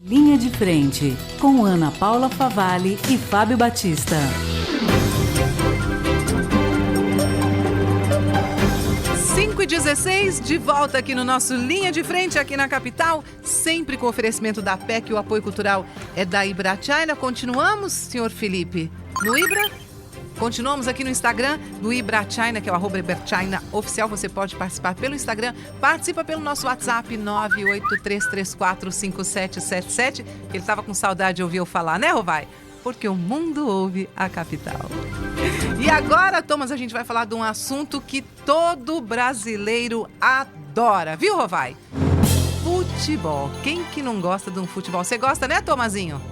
Linha de Frente, com Ana Paula Favalli e Fábio Batista. 5h16, de volta aqui no nosso Linha de Frente, aqui na capital, sempre com oferecimento da PEC, o apoio cultural é da Ibra China. Continuamos, senhor Felipe, no Ibra? Continuamos aqui no Instagram do Ibra China, que é o @IbraChina oficial. Você pode participar pelo Instagram, participa pelo nosso WhatsApp 983345777. Ele estava com saudade de ouvir eu falar, né, Rovai? Porque o mundo ouve a capital. E agora, Thomas, a gente vai falar de um assunto que todo brasileiro adora, viu, Rovai? Futebol. Quem que não gosta de um futebol? Você gosta, né, Tomazinho?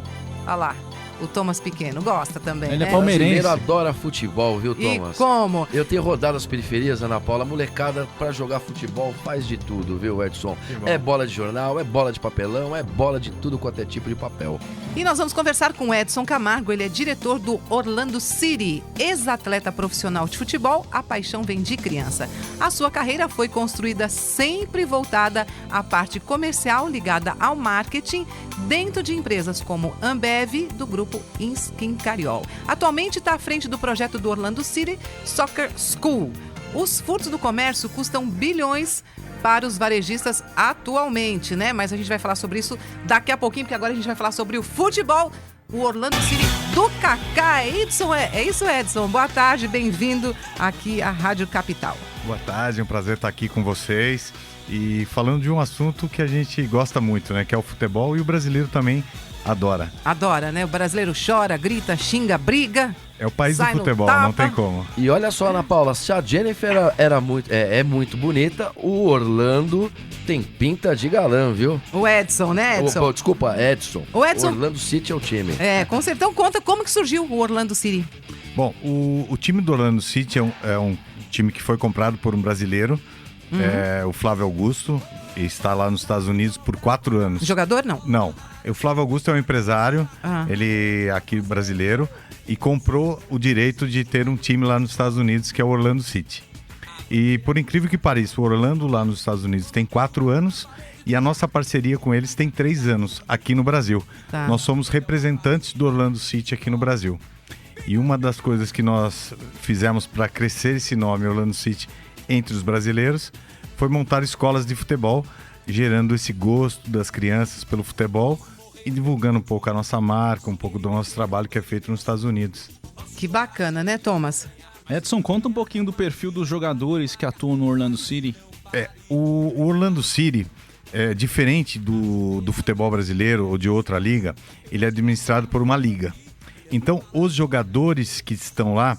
Olha lá. O Thomas Pequeno gosta também, Ele né? é palmeirense. O brasileiro adora futebol, viu, Thomas? E como? Eu tenho rodado as periferias, Ana Paula. A molecada, pra jogar futebol, faz de tudo, viu, Edson? É bola de jornal, é bola de papelão, é bola de tudo quanto é tipo de papel. E nós vamos conversar com o Edson Camargo. Ele é diretor do Orlando City, ex-atleta profissional de futebol. A paixão vem de criança. A sua carreira foi construída sempre voltada à parte comercial ligada ao marketing dentro de empresas como Ambev, do grupo Skin Cariol. Atualmente está à frente do projeto do Orlando City Soccer School. Os furtos do comércio custam bilhões para os varejistas atualmente, né? Mas a gente vai falar sobre isso daqui a pouquinho, porque agora a gente vai falar sobre o futebol. O Orlando City do Kaká. Edson, é isso, Edson? Boa tarde, bem-vindo aqui à Rádio Capital. Boa tarde, é um prazer estar aqui com vocês e falando de um assunto que a gente gosta muito, né? Que é o futebol, e o brasileiro também adora. Adora, né? O brasileiro chora, grita, xinga, briga. É o país do futebol, não tem como. E olha só, Ana Paula, se a Jennifer é muito bonita, o Orlando tem pinta de galã, viu? O Edson, né, Edson? Desculpa, Edson. O Edson. Orlando City é o time. Com certeza. Então conta como que surgiu o Orlando City. Bom, o time do Orlando City é um time que foi comprado por um brasileiro, o Flávio Augusto, e está lá nos Estados Unidos por 4 anos. Jogador, não? Não. O Flávio Augusto é um empresário, ele aqui brasileiro, e comprou o direito de ter um time lá nos Estados Unidos, que é o Orlando City. E por incrível que pareça, o Orlando lá nos Estados Unidos tem 4 anos e a nossa parceria com eles tem 3 anos aqui no Brasil. Tá. Nós somos representantes do Orlando City aqui no Brasil. E uma das coisas que nós fizemos para crescer esse nome, Orlando City, entre os brasileiros, foi montar escolas de futebol, gerando esse gosto das crianças pelo futebol e divulgando um pouco a nossa marca, um pouco do nosso trabalho que é feito nos Estados Unidos. Que bacana, né, Thomas? Edson, conta um pouquinho do perfil dos jogadores que atuam no Orlando City. O Orlando City, diferente do futebol brasileiro ou de outra liga, ele é administrado por uma liga. Então, os jogadores que estão lá,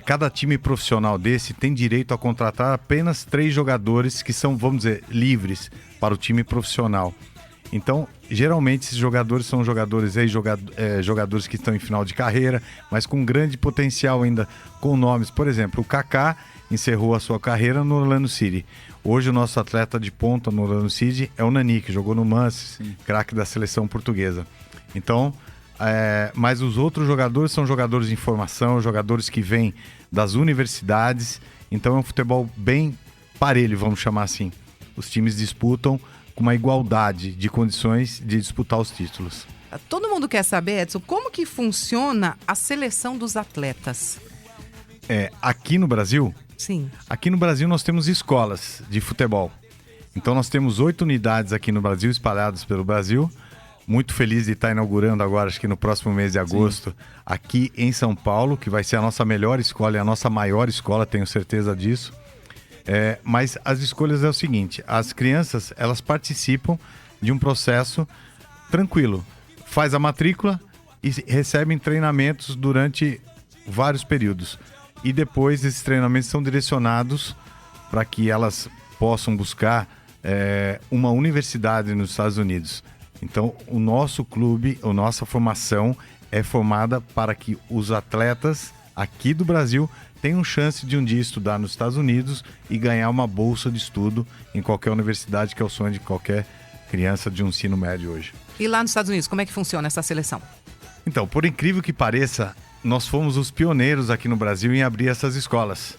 cada time profissional desse tem direito a contratar apenas 3 jogadores que são, vamos dizer, livres para o time profissional. Então, geralmente esses jogadores são jogadores que estão em final de carreira, mas com grande potencial ainda, com nomes. Por exemplo, o Kaká encerrou a sua carreira no Orlando City. Hoje o nosso atleta de ponta no Orlando City é o Nani, que jogou no Manchester, craque da seleção portuguesa. Então, mas os outros jogadores são jogadores de formação, jogadores que vêm das universidades. Então é um futebol bem parelho, vamos chamar assim. Os times disputam com uma igualdade de condições de disputar os títulos. Todo mundo quer saber, Edson, como que funciona a seleção dos atletas? Aqui no Brasil? Sim. Aqui no Brasil nós temos escolas de futebol. Então nós temos 8 unidades aqui no Brasil, espalhadas pelo Brasil. Muito feliz de estar inaugurando agora, acho que no próximo mês de agosto, aqui em São Paulo, que vai ser a nossa melhor escola e a nossa maior escola, tenho certeza disso. Mas as escolhas é o seguinte, as crianças, elas participam de um processo tranquilo. Faz a matrícula e recebem treinamentos durante vários períodos. E depois esses treinamentos são direcionados para que elas possam buscar uma universidade nos Estados Unidos. Então, o nosso clube, a nossa formação é formada para que os atletas aqui do Brasil tenham chance de um dia estudar nos Estados Unidos e ganhar uma bolsa de estudo em qualquer universidade, que é o sonho de qualquer criança de um ensino médio hoje. E lá nos Estados Unidos, como é que funciona essa seleção? Então, por incrível que pareça, nós fomos os pioneiros aqui no Brasil em abrir essas escolas.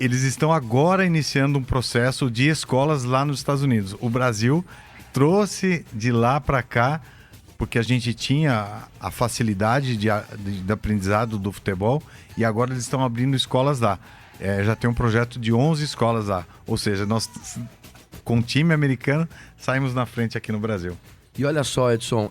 Eles estão agora iniciando um processo de escolas lá nos Estados Unidos. O Brasil trouxe de lá para cá porque a gente tinha a facilidade de aprendizado do futebol e agora eles estão abrindo escolas lá. Já tem um projeto de 11 escolas lá. Ou seja, nós, com o time americano, saímos na frente aqui no Brasil. E olha só, Edson,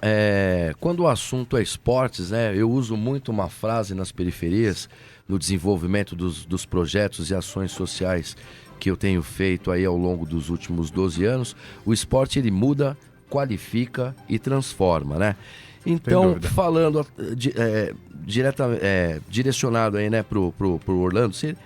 quando o assunto é esportes, né, eu uso muito uma frase nas periferias, no desenvolvimento dos projetos e ações sociais que eu tenho feito aí ao longo dos últimos 12 anos. O esporte, ele muda, qualifica e transforma, né? Então, falando direcionado aí, né, pro Orlando City,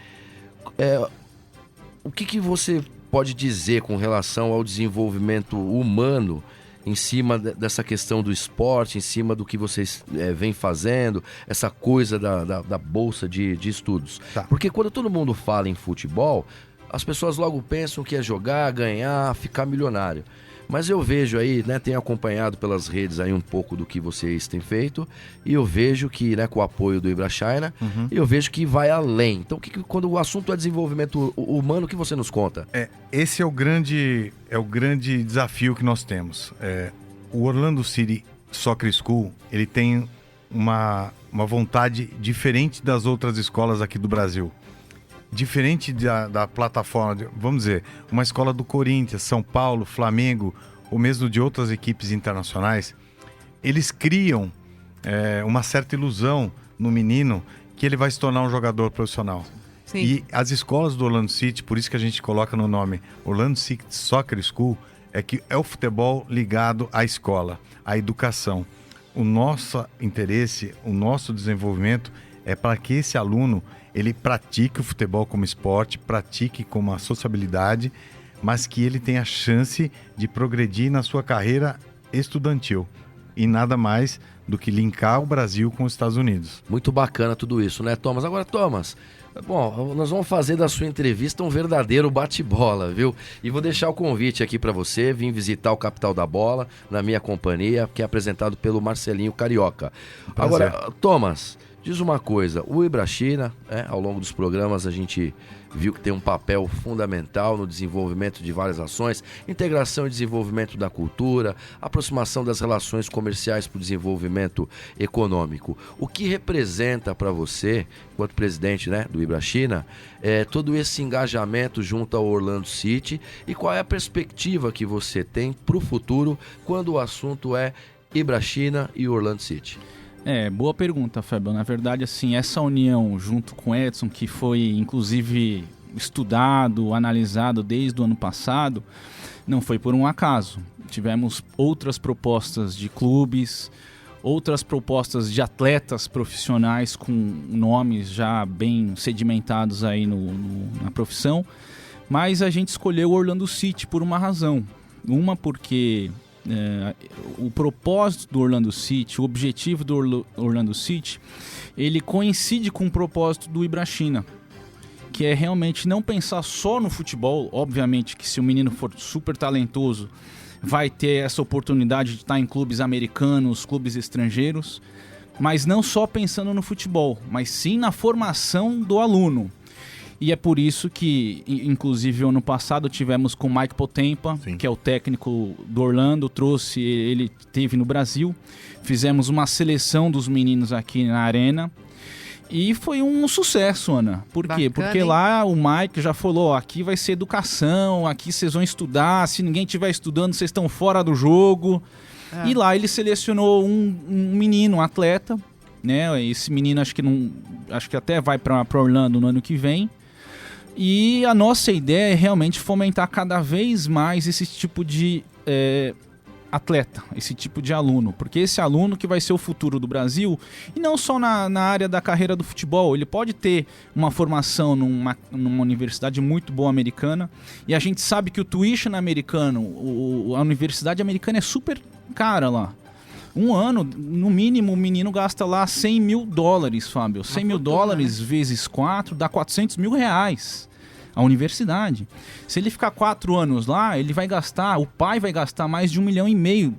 o que você pode dizer com relação ao desenvolvimento humano em cima dessa questão do esporte, em cima do que vocês vêm fazendo, essa coisa da bolsa de estudos? Tá. Porque quando todo mundo fala em futebol, as pessoas logo pensam que é jogar, ganhar, ficar milionário. Mas eu vejo aí, né, tenho acompanhado pelas redes aí um pouco do que vocês têm feito, e eu vejo que, né, com o apoio do Ibrachina, eu vejo que vai além. Então, quando o assunto é desenvolvimento humano, o que você nos conta? Esse é o grande desafio que nós temos. O Orlando City Soccer School, ele tem uma vontade diferente das outras escolas aqui do Brasil. Diferente da plataforma, vamos dizer, uma escola do Corinthians, São Paulo, Flamengo, ou mesmo de outras equipes internacionais, eles criam uma certa ilusão no menino que ele vai se tornar um jogador profissional. Sim. E as escolas do Orlando City, por isso que a gente coloca no nome Orlando City Soccer School, que é o futebol ligado à escola, à educação. O nosso interesse, o nosso desenvolvimento é para que esse aluno ele pratique o futebol como esporte, pratique como uma sociabilidade, mas que ele tenha a chance de progredir na sua carreira estudantil. E nada mais do que linkar o Brasil com os Estados Unidos. Muito bacana tudo isso, né, Thomas? Agora, Thomas, bom, nós vamos fazer da sua entrevista um verdadeiro bate-bola, viu? E vou deixar o convite aqui para você vir visitar o Capital da Bola, na minha companhia, que é apresentado pelo Marcelinho Carioca. Prazer. Agora, Thomas, diz uma coisa, o Ibrachina, ao longo dos programas a gente viu que tem um papel fundamental no desenvolvimento de várias ações, integração e desenvolvimento da cultura, aproximação das relações comerciais para o desenvolvimento econômico. O que representa para você, enquanto presidente, né, do Ibrachina, todo esse engajamento junto ao Orlando City, e qual é a perspectiva que você tem para o futuro quando o assunto é Ibrachina e Orlando City? Boa pergunta, Fábio. Na verdade, assim, essa união junto com o Edson, que foi inclusive estudado, analisado desde o ano passado, não foi por um acaso. Tivemos outras propostas de clubes, outras propostas de atletas profissionais com nomes já bem sedimentados aí na profissão, mas a gente escolheu o Orlando City por uma razão. Uma porque o propósito do Orlando City, o objetivo do Orlando City, ele coincide com o propósito do Ibrachina, que é realmente não pensar só no futebol. Obviamente que se o menino for super talentoso, vai ter essa oportunidade de estar em clubes americanos, clubes estrangeiros, mas não só pensando no futebol, mas sim na formação do aluno. E é por isso que, inclusive, ano passado tivemos com o Mike Potempa, Sim. que é o técnico do Orlando, ele esteve no Brasil, fizemos uma seleção dos meninos aqui na arena e foi um sucesso, Ana. Por quê? Bacana, Porque hein? lá o Mike já falou, aqui vai ser educação, aqui vocês vão estudar, se ninguém estiver estudando, vocês estão fora do jogo. E lá ele selecionou um menino, um atleta, né? Esse menino acho que até vai para Orlando no ano que vem. E a nossa ideia é realmente fomentar cada vez mais esse tipo de atleta, esse tipo de aluno, porque esse aluno que vai ser o futuro do Brasil, e não só na área da carreira do futebol, ele pode ter uma formação numa universidade muito boa americana, e a gente sabe que o tuition americano, a universidade americana é super cara lá. Um ano, no mínimo, o menino gasta lá $100 mil, Fábio. $100 mil vezes 4 dá R$400 mil. A universidade. Se ele ficar 4 anos lá, o pai vai gastar mais de R$1,5 milhão.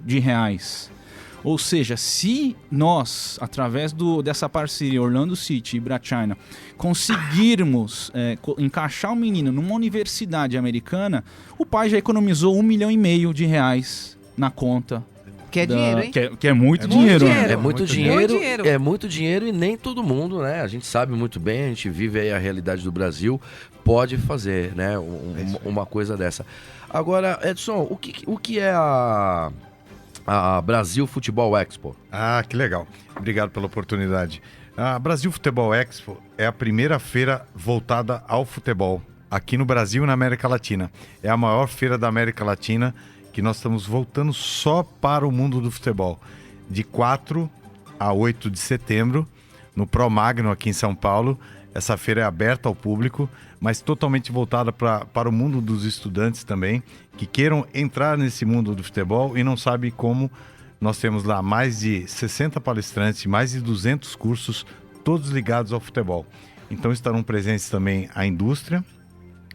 Ou seja, se nós, através dessa parceria Orlando City e Ibrachina, conseguirmos encaixar o menino numa universidade americana, o pai já economizou R$1,5 milhão na conta Que é dinheiro, hein? Que é muito dinheiro, né? É muito dinheiro, dinheiro. é muito dinheiro e nem todo mundo, né? A gente sabe muito bem, a gente vive aí a realidade do Brasil, pode fazer, né? Uma coisa dessa. Agora, Edson, o que é a Brasil Futebol Expo? Ah, que legal. Obrigado pela oportunidade. A Brasil Futebol Expo é a primeira feira voltada ao futebol aqui no Brasil e na América Latina. É a maior feira da América Latina que nós estamos voltando só para o mundo do futebol. De 4 a 8 de setembro, no Promagno, aqui em São Paulo. Essa feira é aberta ao público, mas totalmente voltada para o mundo dos estudantes também, que queiram entrar nesse mundo do futebol e não sabem como. Nós temos lá mais de 60 palestrantes, mais de 200 cursos, todos ligados ao futebol. Então estarão presentes também a indústria,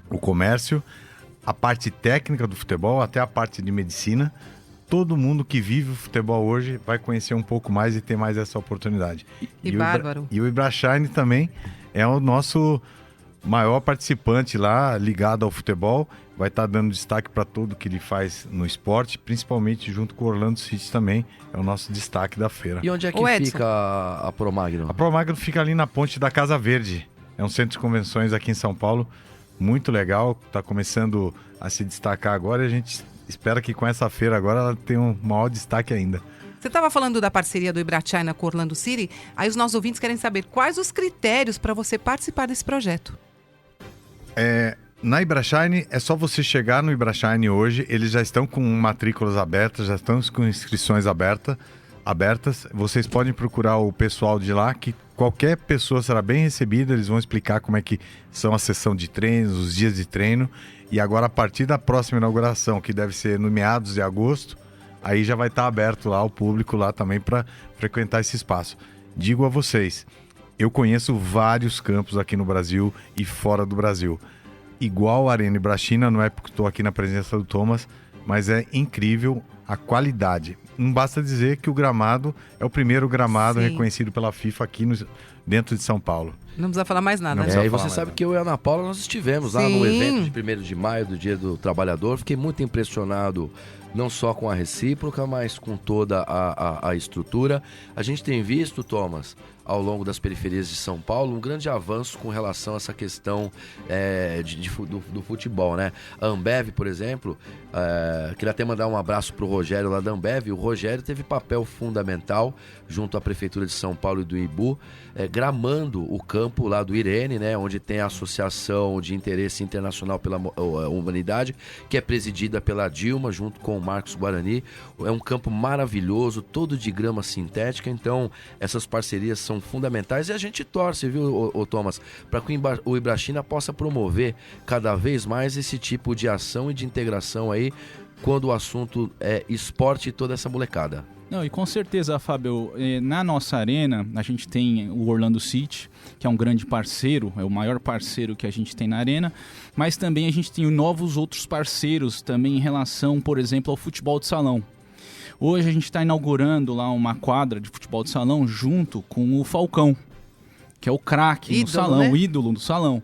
o comércio, a parte técnica do futebol, até a parte de medicina. Todo mundo que vive o futebol hoje vai conhecer um pouco mais e ter mais essa oportunidade. E bárbaro. E o Ibrashine também é o nosso maior participante lá, ligado ao futebol. Vai estar dando destaque para tudo que ele faz no esporte, principalmente junto com o Orlando City também. É o nosso destaque da feira. E onde é que fica a Promagno? A Promagno fica ali na ponte da Casa Verde. É um centro de convenções aqui em São Paulo. Muito legal, está começando a se destacar agora e a gente espera que com essa feira agora ela tenha um maior destaque ainda. Você estava falando da parceria do Ibrachina com Orlando City, aí os nossos ouvintes querem saber quais os critérios para você participar desse projeto. Na Ibrashine, é só você chegar no Ibrashine hoje, eles já estão com matrículas abertas, já estão com inscrições abertas. Vocês podem procurar o pessoal de lá, que qualquer pessoa será bem recebida, eles vão explicar como é que são a sessão de treinos, os dias de treino. E agora, a partir da próxima inauguração, que deve ser no meados de agosto, aí já vai estar aberto lá o público lá também para frequentar esse espaço. Digo a vocês, eu conheço vários campos aqui no Brasil e fora do Brasil. Igual a Arena Ibrachina, não é porque estou aqui na presença do Thomas, mas é incrível a qualidade. Não basta dizer que o gramado é o primeiro gramado reconhecido pela FIFA aqui dentro de São Paulo. Não precisa falar mais nada. E você sabe que eu e a Ana Paula, nós estivemos lá no evento de 1º de maio, do Dia do Trabalhador. Fiquei muito impressionado, não só com a recíproca, mas com toda a estrutura. A gente tem visto, Thomas, ao longo das periferias de São Paulo, um grande avanço com relação a essa questão do futebol, né? A Ambev, por exemplo, queria até mandar um abraço pro Rogério lá da Ambev. O Rogério teve papel fundamental junto à Prefeitura de São Paulo e do Ibu, gramando o campo lá do Irene, né? Onde tem a Associação de Interesse Internacional pela Humanidade, que é presidida pela Dilma, junto com o Marcos Guarani. É um campo maravilhoso, todo de grama sintética, então essas parcerias são fundamentais e a gente torce, viu, Thomas, para que o Ibrachina possa promover cada vez mais esse tipo de ação e de integração aí, quando o assunto é esporte e toda essa molecada. Não, e com certeza, Fábio, na nossa arena a gente tem o Orlando City, que é um grande parceiro, é o maior parceiro que a gente tem na arena, mas também a gente tem novos outros parceiros também em relação, por exemplo, ao futebol de salão. Hoje a gente está inaugurando lá uma quadra de futebol de salão junto com o Falcão, que é o craque no salão, né? O ídolo do salão.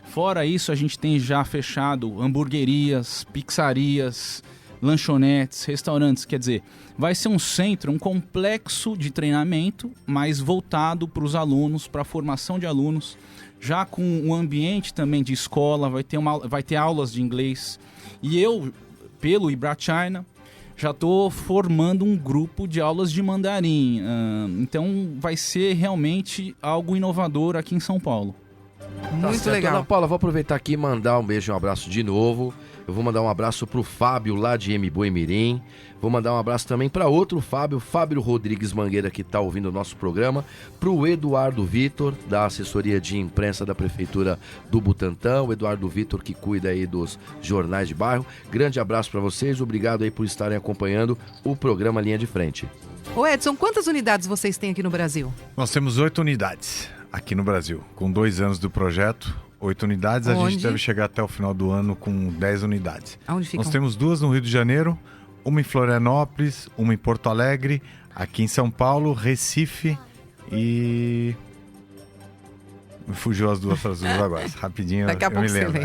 Fora isso, a gente tem já fechado hamburguerias, pizzarias, lanchonetes, restaurantes. Quer dizer, vai ser um centro, um complexo de treinamento, mas voltado para os alunos, para a formação de alunos, já com um ambiente também de escola, vai ter aulas de inglês. E eu, pelo Ibrachina, já estou formando um grupo de aulas de mandarim. Então vai ser realmente algo inovador aqui em São Paulo. Muito legal. Ana Paula, vou aproveitar aqui e mandar um beijo e um abraço de novo. Eu vou mandar um abraço pro Fábio lá de Embu-Mirim. Vou mandar um abraço também para outro Fábio Rodrigues Mangueira, que está ouvindo o nosso programa. Pro Eduardo Vitor, da assessoria de imprensa da Prefeitura do Butantã. O Eduardo Vitor, que cuida aí dos jornais de bairro. Grande abraço para vocês. Obrigado aí por estarem acompanhando o programa Linha de Frente. Ô Edson, quantas unidades vocês têm aqui no Brasil? Nós temos 8 unidades aqui no Brasil. Com 2 anos do projeto, 8 unidades. A gente deve chegar até o final do ano com 10 unidades. Aonde ficam? Nós temos 2 no Rio de Janeiro, uma em Florianópolis, uma em Porto Alegre, aqui em São Paulo, Recife e... Me fugiu as duas agora. Rapidinho eu me lembro.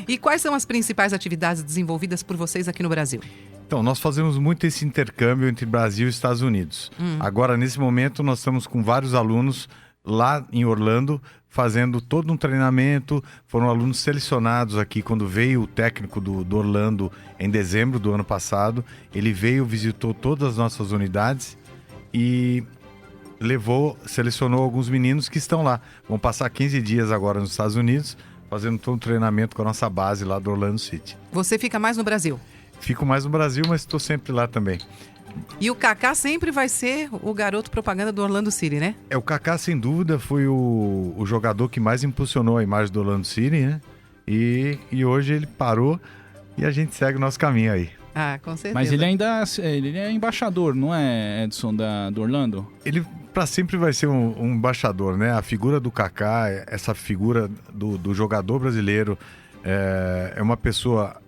E quais são as principais atividades desenvolvidas por vocês aqui no Brasil? Então, nós fazemos muito esse intercâmbio entre Brasil e Estados Unidos. Agora, nesse momento, nós estamos com vários alunos lá em Orlando, fazendo todo um treinamento. Foram alunos selecionados aqui quando veio o técnico do Orlando em dezembro do ano passado. Ele veio, visitou todas as nossas unidades e selecionou alguns meninos que estão lá. Vão passar 15 dias agora nos Estados Unidos, fazendo todo um treinamento com a nossa base lá do Orlando City. Você fica mais no Brasil? Fico mais no Brasil, mas estou sempre lá também. E o Kaká sempre vai ser o garoto propaganda do Orlando City, né? O Kaká, sem dúvida, foi o jogador que mais impulsionou a imagem do Orlando City, né? E hoje ele parou e a gente segue o nosso caminho aí. Ah, com certeza. Mas ele é embaixador, não é, Edson, do Orlando? Ele para sempre vai ser um embaixador, né? A figura do Kaká, essa figura do jogador brasileiro, é uma pessoa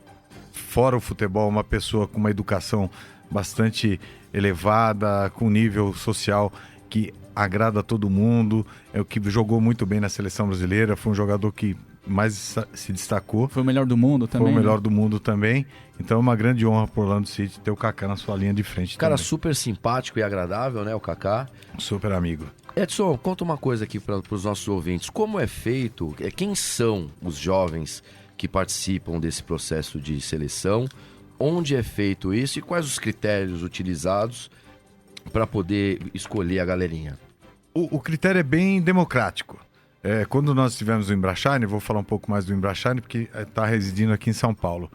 fora o futebol, uma pessoa com uma educação bastante elevada, com nível social que agrada a todo mundo, é o que jogou muito bem na seleção brasileira, foi um jogador que mais se destacou. Foi o melhor do mundo também. Foi o melhor do mundo também. Então é uma grande honra para o Orlando City ter o Kaká na sua linha de frente. Cara também. super simpático e agradável, né, o Kaká? Super amigo. Edson, conta uma coisa aqui para os nossos ouvintes. Como é feito, quem são os jovens que participam desse processo de seleção? Onde é feito isso e quais os critérios utilizados para poder escolher a galerinha? O critério é bem democrático. Quando nós estivemos no Imbrashine, vou falar um pouco mais do Imbrashine, porque está residindo aqui em São Paulo.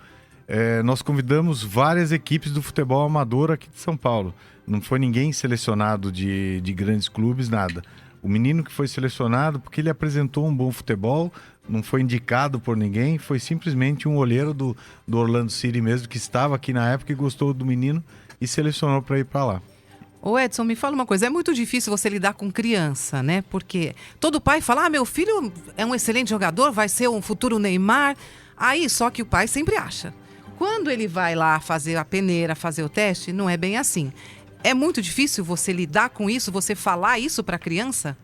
Nós convidamos várias equipes do futebol amador aqui de São Paulo. Não foi ninguém selecionado de grandes clubes, nada. O menino que foi selecionado porque ele apresentou um bom futebol, não foi indicado por ninguém, foi simplesmente um olheiro do Orlando City mesmo, que estava aqui na época e gostou do menino e selecionou para ir para lá. Ô Edson, me fala uma coisa, é muito difícil você lidar com criança, né? Porque todo pai fala, meu filho é um excelente jogador, vai ser um futuro Neymar. Aí, só que o pai sempre acha. Quando ele vai lá fazer a peneira, fazer o teste, não é bem assim. É muito difícil você lidar com isso, você falar isso para a criança?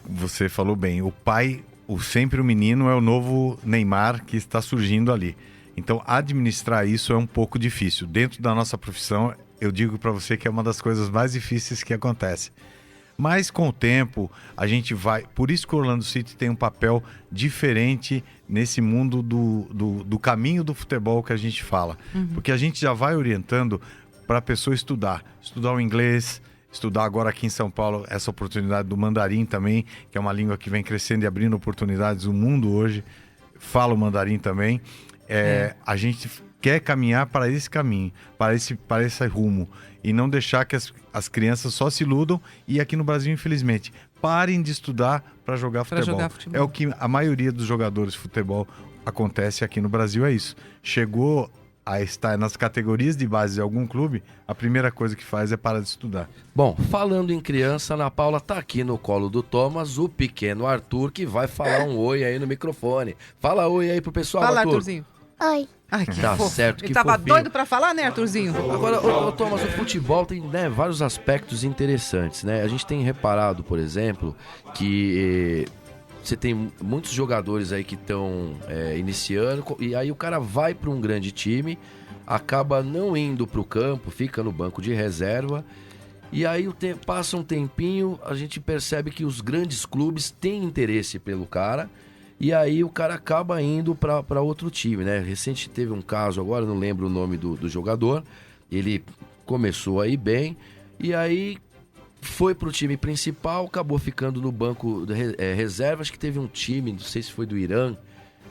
Você falou bem. O pai, sempre o menino é o novo Neymar que está surgindo ali. Então, administrar isso é um pouco difícil. Dentro da nossa profissão, eu digo para você que é uma das coisas mais difíceis que acontece. Mas com o tempo, a gente vai... Por isso que o Orlando City tem um papel diferente nesse mundo do caminho do futebol que a gente fala. Porque a gente já vai orientando para a pessoa estudar o inglês, estudar agora aqui em São Paulo essa oportunidade do mandarim também, que é uma língua que vem crescendo e abrindo oportunidades no mundo hoje. Fala o mandarim também. A gente quer caminhar para esse caminho, para esse rumo, e não deixar que as crianças só se iludam e aqui no Brasil, infelizmente, parem de estudar para jogar futebol. É o que a maioria dos jogadores de futebol acontece aqui no Brasil, é isso. Chegou a estar nas categorias de base de algum clube, a primeira coisa que faz é parar de estudar. Bom, falando em criança, Ana Paula tá aqui no colo do Thomas, o pequeno Arthur, que vai falar um oi aí no microfone. Fala oi aí pro pessoal, Fala, Arthur. Arthurzinho. Oi. Ai, que Tá fofo. certo, que Ele tava fofinho. doido pra falar, né, Arthurzinho? Agora, Thomas, o futebol tem, né, vários aspectos interessantes, né? A gente tem reparado, por exemplo, que você tem muitos jogadores aí que estão iniciando, e aí o cara vai para um grande time, acaba não indo para o campo, fica no banco de reserva, e aí passa um tempinho, a gente percebe que os grandes clubes têm interesse pelo cara, e aí o cara acaba indo para outro time, né? Recente teve um caso agora, não lembro o nome do jogador, ele começou aí bem, e aí foi pro time principal, acabou ficando no banco de reserva. Acho que teve um time, não sei se foi do Irã,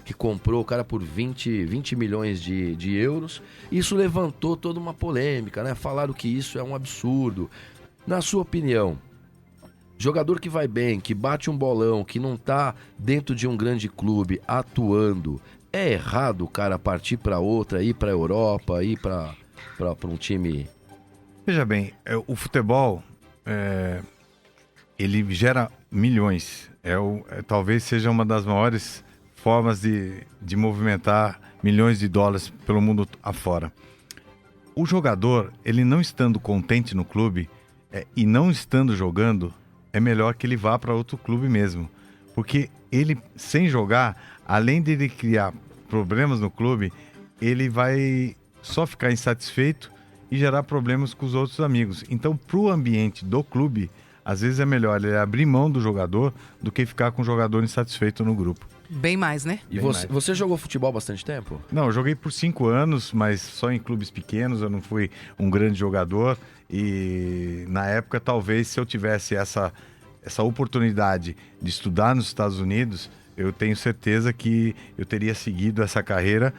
que comprou o cara por 20 milhões de euros. Isso levantou toda uma polêmica, né? Falaram que isso é um absurdo. Na sua opinião, jogador que vai bem, que bate um bolão, que não tá dentro de um grande clube atuando, é errado o cara partir para outra, ir para Europa, ir para um time... Veja bem, o futebol... ele gera milhões. Talvez seja uma das maiores formas de movimentar milhões de dólares pelo mundo afora. O jogador, ele não estando contente no clube e não estando jogando, é melhor que ele vá para outro clube mesmo. Porque ele, sem jogar, além de ele criar problemas no clube, ele vai só ficar insatisfeito e gerar problemas com os outros amigos. Então, para o ambiente do clube, às vezes é melhor ele abrir mão do jogador do que ficar com o jogador insatisfeito no grupo. Bem mais, né? E você jogou futebol há bastante tempo? Não, eu joguei por 5 anos, mas só em clubes pequenos, eu não fui um grande jogador. E na época, talvez, se eu tivesse essa oportunidade de estudar nos Estados Unidos, eu tenho certeza que eu teria seguido essa carreira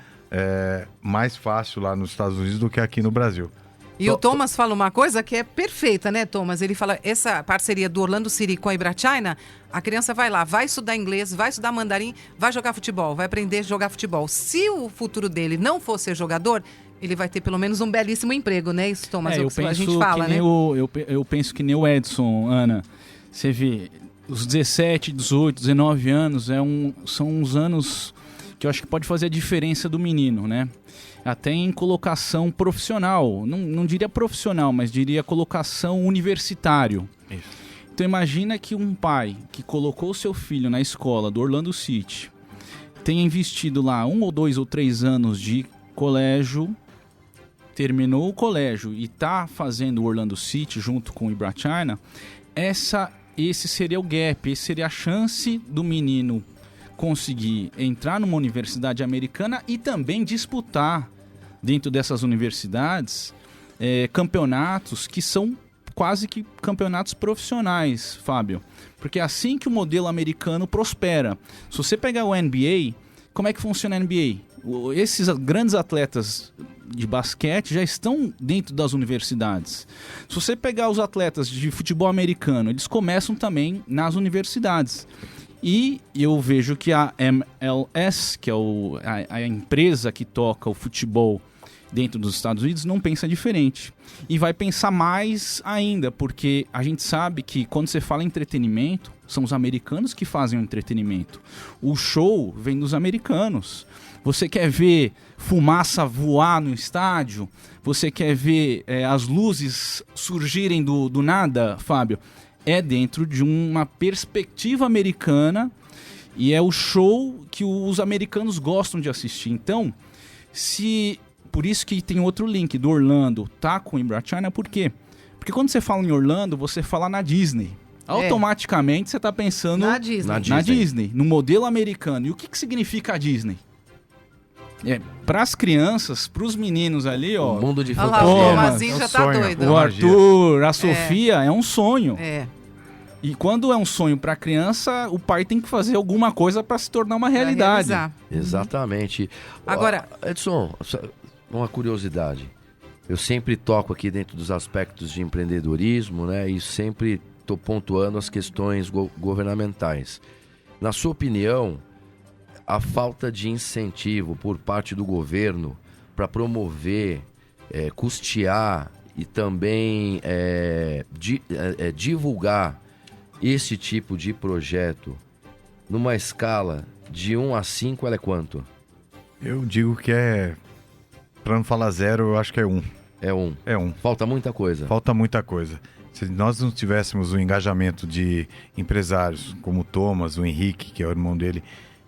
mais fácil lá nos Estados Unidos do que aqui no Brasil. E o Thomas fala uma coisa que é perfeita, né, Thomas? Ele fala, essa parceria do Orlando City com a Ibrachina, a criança vai lá, vai estudar inglês, vai estudar mandarim, vai jogar futebol, vai aprender a jogar futebol. Se o futuro dele não for ser jogador, ele vai ter pelo menos um belíssimo emprego, né? Isso, Thomas, a gente fala, né? Eu penso que nem o Edson, Ana. Você vê, os 17, 18, 19 anos são uns anos que eu acho que pode fazer a diferença do menino, né? Até em colocação profissional, não diria profissional, mas diria colocação universitário. Isso. Então imagina que um pai que colocou o seu filho na escola do Orlando City tenha investido lá 1 ou 2 ou 3 anos de colégio, terminou o colégio e está fazendo o Orlando City junto com o Ibrachina, esse seria o gap, esse seria a chance do menino conseguir entrar numa universidade americana e também disputar dentro dessas universidades campeonatos que são quase que campeonatos profissionais, Fábio. Porque é assim que o modelo americano prospera. Se você pegar o NBA, como é que funciona a NBA? Esses grandes atletas de basquete já estão dentro das universidades. Se você pegar os atletas de futebol americano, eles começam também nas universidades. E eu vejo que a MLS, que é a empresa que toca o futebol dentro dos Estados Unidos, não pensa diferente. E vai pensar mais ainda, porque a gente sabe que quando você fala em entretenimento, são os americanos que fazem o entretenimento. O show vem dos americanos. Você quer ver fumaça voar no estádio? Você quer ver as luzes surgirem do nada, Fábio? É dentro de uma perspectiva americana e é o show que os americanos gostam de assistir. Então, por isso que tem outro link do Orlando, tá com o Ibrachina, por quê? Porque quando você fala em Orlando, você fala na Disney. Automaticamente você está pensando na Disney. Na Disney, no modelo americano. E o que significa a Disney? Para as crianças, para os meninos ali, ó. O mundo de Olha fantasia. lá, o Tomazinho já tá doido. O Arthur, a Sofia, é um sonho. É. E quando é um sonho para a criança, o pai tem que fazer alguma coisa para se tornar uma realidade. Exatamente. Agora, Edson, uma curiosidade. Eu sempre toco aqui dentro dos aspectos de empreendedorismo, né? E sempre estou pontuando as questões governamentais. Na sua opinião, a falta de incentivo por parte do governo para promover, custear e também divulgar esse tipo de projeto numa escala de 1 a 5, ela é quanto? Eu digo que para não falar 0, eu acho que é 1. É 1. É 1. Falta muita coisa. Falta muita coisa. Se nós não tivéssemos o engajamento de empresários como o Thomas, o Henrique, que é o irmão dele,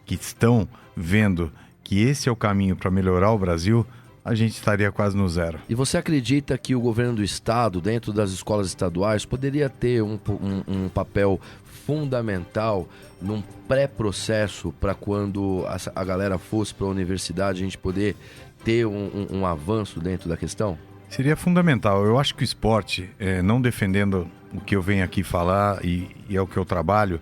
que estão vendo que esse é o caminho para melhorar o Brasil, a gente estaria quase no 0. E você acredita que o governo do estado, dentro das escolas estaduais, poderia ter um papel fundamental num pré-processo para quando a galera fosse para a universidade, a gente poder ter um avanço dentro da questão? Seria fundamental. Eu acho que o esporte, não defendendo o que eu venho aqui falar e é o que eu trabalho,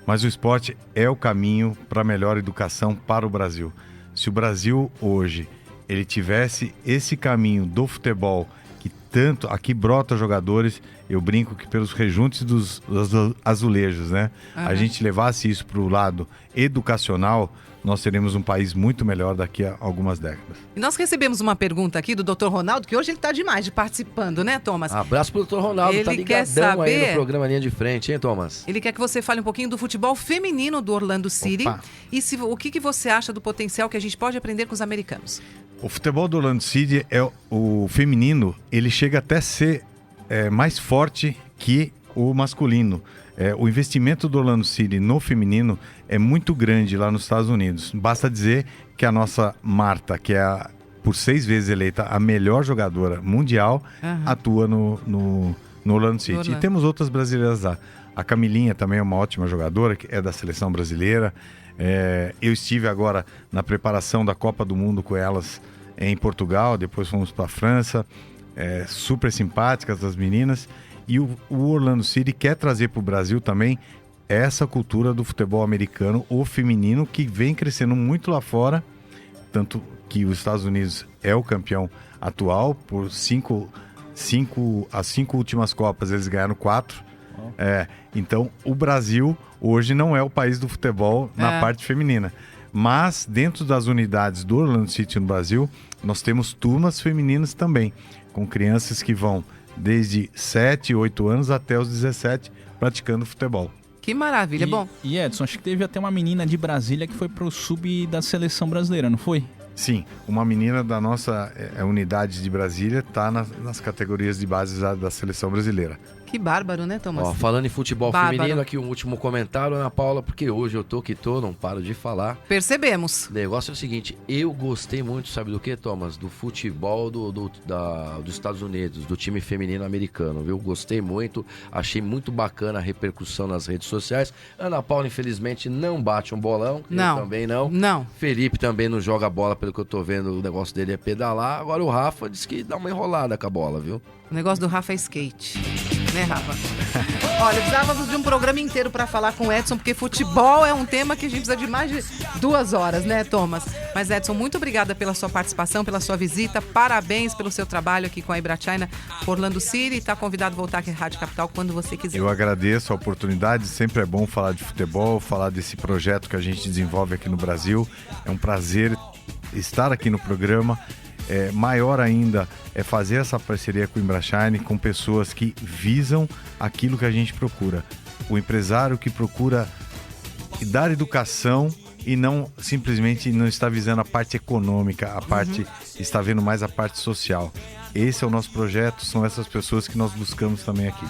mas o esporte é o caminho para a melhor educação para o Brasil. Se o Brasil hoje ele tivesse esse caminho do futebol, que tanto aqui brota jogadores, eu brinco que pelos rejuntes dos azulejos, né? A gente levasse isso para o lado educacional, nós teremos um país muito melhor daqui a algumas décadas. E nós recebemos uma pergunta aqui do Dr. Ronaldo, que hoje ele está demais de participando, né, Thomas? Abraço pro Dr. Ronaldo, ele tá ligadão aí no programa Linha de Frente, hein, Thomas? Ele quer que você fale um pouquinho do futebol feminino do Orlando City. Opa. E o que você acha do potencial que a gente pode aprender com os americanos? O futebol do Orlando City, o feminino, ele chega até a ser mais forte que o masculino. O investimento do Orlando City no feminino é muito grande lá nos Estados Unidos. Basta dizer que a nossa Marta, que é por 6 vezes eleita a melhor jogadora mundial, atua no Orlando City. Orlando. E temos outras brasileiras lá. A Camilinha também é uma ótima jogadora, que é da seleção brasileira. Eu estive agora na preparação da Copa do Mundo com elas em Portugal, depois fomos para a França. Super simpáticas as meninas. E o Orlando City quer trazer para o Brasil também essa cultura do futebol americano, o feminino, que vem crescendo muito lá fora, tanto que os Estados Unidos é o campeão atual, por as 5 últimas Copas eles ganharam 4. Então o Brasil hoje não é o país do futebol na parte feminina, mas dentro das unidades do Orlando City no Brasil, nós temos turmas femininas também, com crianças que vão desde 7, 8 anos até os 17 praticando futebol. Que maravilha, bom. E Edson, acho que teve até uma menina de Brasília que foi pro sub da seleção brasileira, não foi? Sim, uma menina da nossa unidade de Brasília está nas categorias de base da seleção brasileira. Que bárbaro, né, Thomas? Falando em futebol Bárbaro. feminino, aqui um último comentário, Ana Paula, porque hoje eu tô que tô, não paro de falar. Percebemos. O negócio é o seguinte, eu gostei muito, sabe do que, Thomas? Do futebol dos Estados Unidos, do time feminino americano, viu? Gostei muito, achei muito bacana a repercussão nas redes sociais. Ana Paula, infelizmente, não bate um bolão. Não. Eu também não. Não. Felipe também não joga bola, pelo que eu tô vendo, o negócio dele é pedalar. Agora o Rafa disse que dá uma enrolada com a bola, viu? O negócio do Rafa é skate. Né, Rafa? Olha, precisávamos de um programa inteiro para falar com o Edson, porque futebol é um tema que a gente precisa de mais de 2 horas, né, Thomas? Mas, Edson, muito obrigada pela sua participação, pela sua visita. Parabéns pelo seu trabalho aqui com a Ibrachina Orlando City. Está convidado a voltar aqui à Rádio Capital quando você quiser. Eu agradeço a oportunidade. Sempre é bom falar de futebol, falar desse projeto que a gente desenvolve aqui no Brasil. É um prazer estar aqui no programa. Maior ainda é fazer essa parceria com o Ibrachine, com pessoas que visam aquilo que a gente procura. O empresário que procura dar educação e não simplesmente não está visando a parte econômica, a parte está vendo mais a parte social. Esse é o nosso projeto, são essas pessoas que nós buscamos também aqui.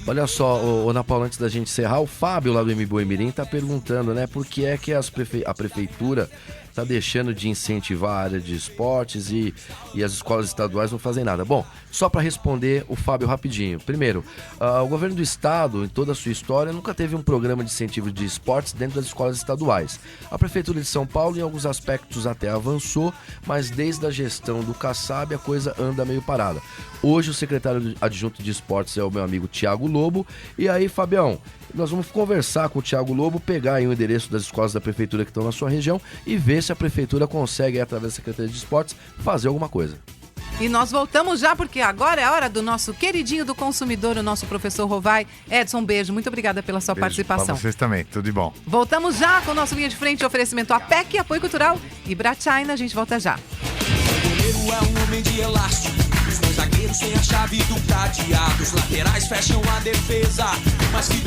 Olha só, Ana Paula, antes da gente encerrar, o Fábio lá do MBoi Mirim está perguntando, né, por que é que a prefeitura está deixando de incentivar a área de esportes e as escolas estaduais não fazem nada. Bom, só para responder o Fábio rapidinho. Primeiro, o governo do estado, em toda a sua história, nunca teve um programa de incentivo de esportes dentro das escolas estaduais. A prefeitura de São Paulo, em alguns aspectos, até avançou, mas desde a gestão do Kassab a coisa anda meio parada. Hoje o secretário adjunto de esportes é o meu amigo Thiago Lobo. E aí, Fabião, nós vamos conversar com o Thiago Lobo, pegar aí o endereço das escolas da prefeitura que estão na sua região e ver se a prefeitura consegue, através da Secretaria de Esportes, fazer alguma coisa. E nós voltamos já, porque agora é a hora do nosso queridinho do consumidor, o nosso professor Rovai. Edson, um beijo. Muito obrigada pela sua participação. Para vocês também. Tudo de bom. Voltamos já com o nosso Linha de Frente, oferecimento APEC, Apoio Cultural e Ibrachina. A gente volta já. O goleiro é um homem de elástico. Os meus zagueiros têm a chave do cadeado. Os laterais fecham a defesa. Mas que